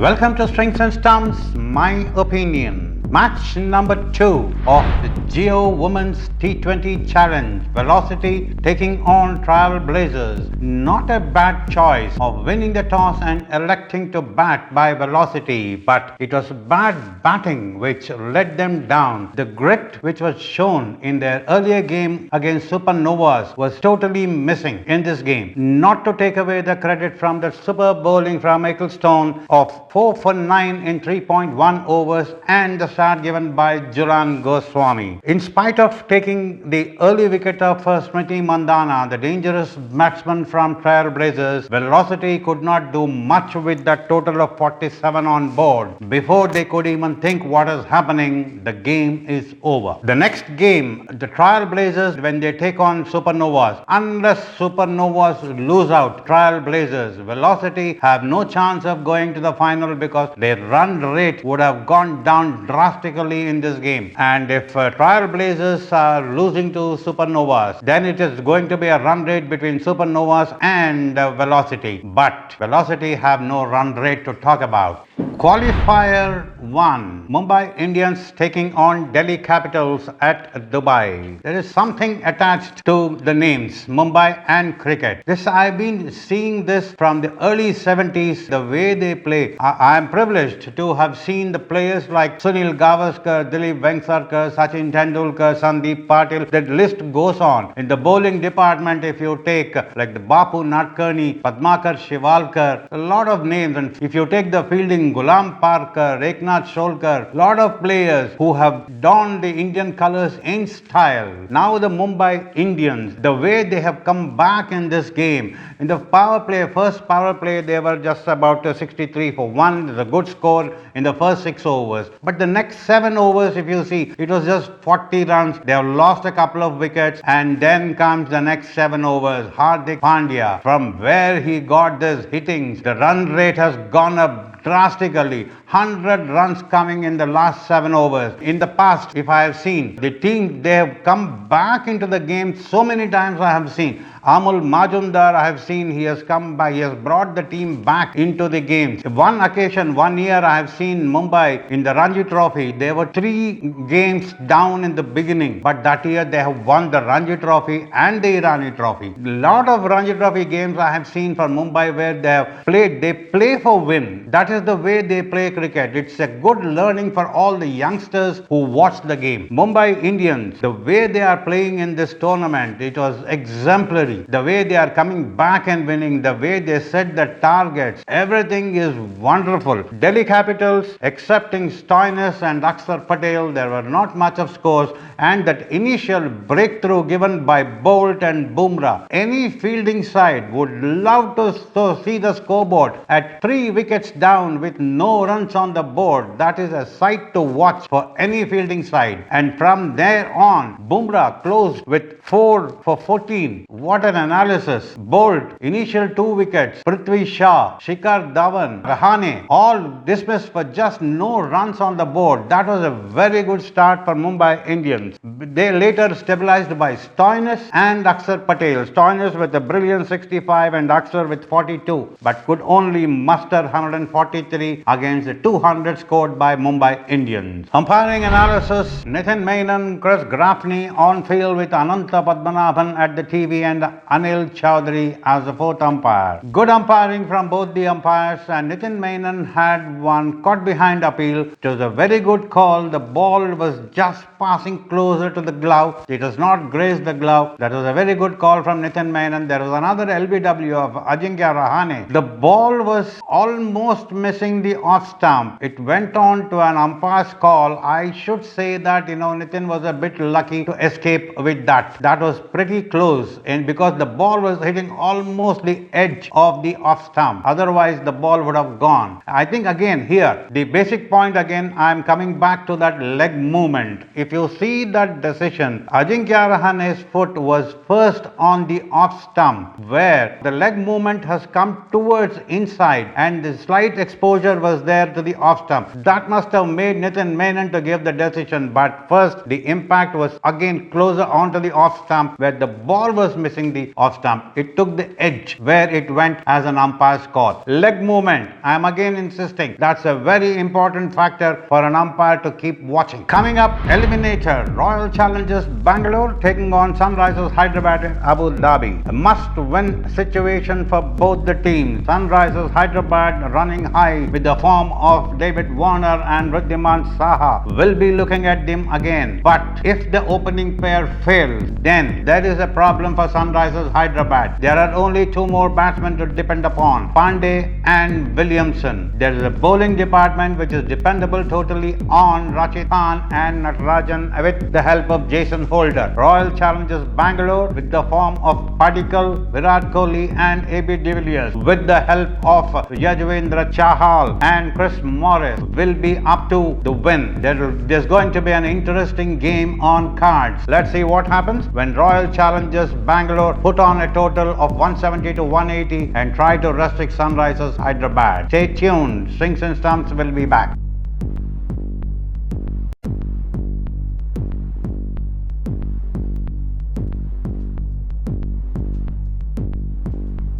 Welcome to Strings and Stumps, my opinion. Match number 2 of the Geo Women's T20 Challenge, Velocity taking on Trailblazers. Not a bad choice of winning the toss and electing to bat by Velocity, but it was bad batting which let them down. The grit which was shown in their earlier game against Supernovas was totally missing in this game. Not to take away the credit from the superb bowling from Ecclestone of 4 for 9 in 3.1 overs and the start given by Julan Goswami. In spite of taking the early wicket of Smriti Mandhana, the dangerous batsman from Trailblazers, Velocity could not do much with that total of 47 on board. Before they could even think what is happening, the game is over. The next game, the Trailblazers, when they take on Supernovas, unless Supernovas lose out Trailblazers, Velocity have no chance of going to the final because their run rate would have gone down drastically in this game. And if Trailblazers are losing to Supernovas, then it is going to be a run rate between Supernovas and Velocity. But Velocity have no run rate to talk about. Qualifier 1, Mumbai Indians taking on Delhi Capitals at Dubai. There is something attached to the names Mumbai and cricket. I've been seeing this from the early 70s, the way they play. I am privileged to have seen the players like Sunil Gavaskar, Dilip Vengsarkar, Sachin Tendulkar, Sandeep Patil. That list goes on. In the bowling department, if you take like the Bapu Nadkarni, Padmakar Shivalkar, a lot of names. And if you take the fielding, Gulam Parkar, Eknath Sholkar, lot of players who have donned the Indian colours in style. Now the Mumbai Indians, the way they have come back in this game, in the power play, first power play, they were just about 63 for 1. It's a good score in the first 6 overs. But the next 7 overs, if you see, it was just 40 runs. They have lost a couple of wickets, and then comes the next 7 overs. Hardik Pandya, from where he got this hittings, the run rate has gone up drastically. 100 runs coming in the last 7 overs. In the past, if I have seen the team, they have come back into the game so many times. I have seen Amul Majumdar, I have seen he has come back, he has brought the team back into the games. One occasion, 1 year, I have seen Mumbai in the Ranji Trophy. There were 3 games down in the beginning, but that year they have won the Ranji Trophy and the Irani Trophy. Lot of Ranji Trophy games I have seen for Mumbai where they have played, they play for win. That is the way they play cricket. It's a good learning for all the youngsters who watch the game. Mumbai Indians, the way they are playing in this tournament, it was exemplary. The way they are coming back and winning, the way they set the targets, everything is wonderful. Delhi Capitals, excepting Stoinis and Akshar Patel, there were not much of scores, and that initial breakthrough given by Bolt and Bumrah. Any fielding side would love to see the scoreboard at 3 wickets down with no runs on the board. That is a sight to watch for any fielding side. And from there on, Bumrah closed with 4 for 14. What an analysis. Bolt, initial 2 wickets. Prithvi Shah, Shikhar Dhawan, Rahane, all dismissed for just no runs on the board. That was a very good start for Mumbai Indians. They later stabilized by Stoinis and Akshar Patel. Stoinis with a brilliant 65 and Akshar with 42, but could only muster 143 against the 200 scored by Mumbai Indians. Umpiring analysis, Nitin Menon, Chris Grafney on field with Ananta Padmanabhan at the TV and Anil Chowdhury as the 4th umpire. Good umpiring from both the umpires, and Nitin Menon had one caught behind appeal. It was a very good call. The ball was just passing closer to the glove. It has not grazed the glove. That was a very good call from Nitin Menon. There was another LBW of Ajinkya Rahane. The ball was almost missing the off stump. It went on to an umpire's call. I should say that, Nitin was a bit lucky to escape with that. That was pretty close, and because the ball was hitting almost the edge of the off stump. Otherwise, the ball would have gone. I think again here, the basic point again I am coming back to that leg movement, if you see that decision, Ajinkya Rahane's foot was first on the off stump, where the leg movement has come towards inside and the slight exposure was there to the off stump. That must have made Nitin Menon to give the decision, but first the impact was again closer onto the off stump where the ball was missing the off stump. It took the edge where it went as an umpire's call. Leg movement, I am again insisting, that's a very important factor for an umpire to keep watching. Coming up, Eliminator, Royal Challengers Bangalore taking on Sunrisers Hyderabad in Abu Dhabi. A must-win situation for both the teams. Sunrisers Hyderabad running high with the form of David Warner and Wriddhiman Saha. Will be looking at them again. But if the opening pair fails, then there is a problem for Sunrisers Hyderabad. There are only two more batsmen to depend upon, Pandey and Williamson. There is a bowling department which is dependable totally on Rashid Khan and Natarajan with the help of Jason Holder. Royal Challengers Bangalore with the form of Padikkal, Virat Kohli and AB de Villiers with the help of Yajwendra Chahal and Chris Morris will be up to the win. There's going to be an interesting game on cards. Let's see what happens when Royal Challengers Bangalore put on a total of 170 to 180 and try to restrict Sunrisers Hyderabad. Stay tuned. Strings and Stumps will be back.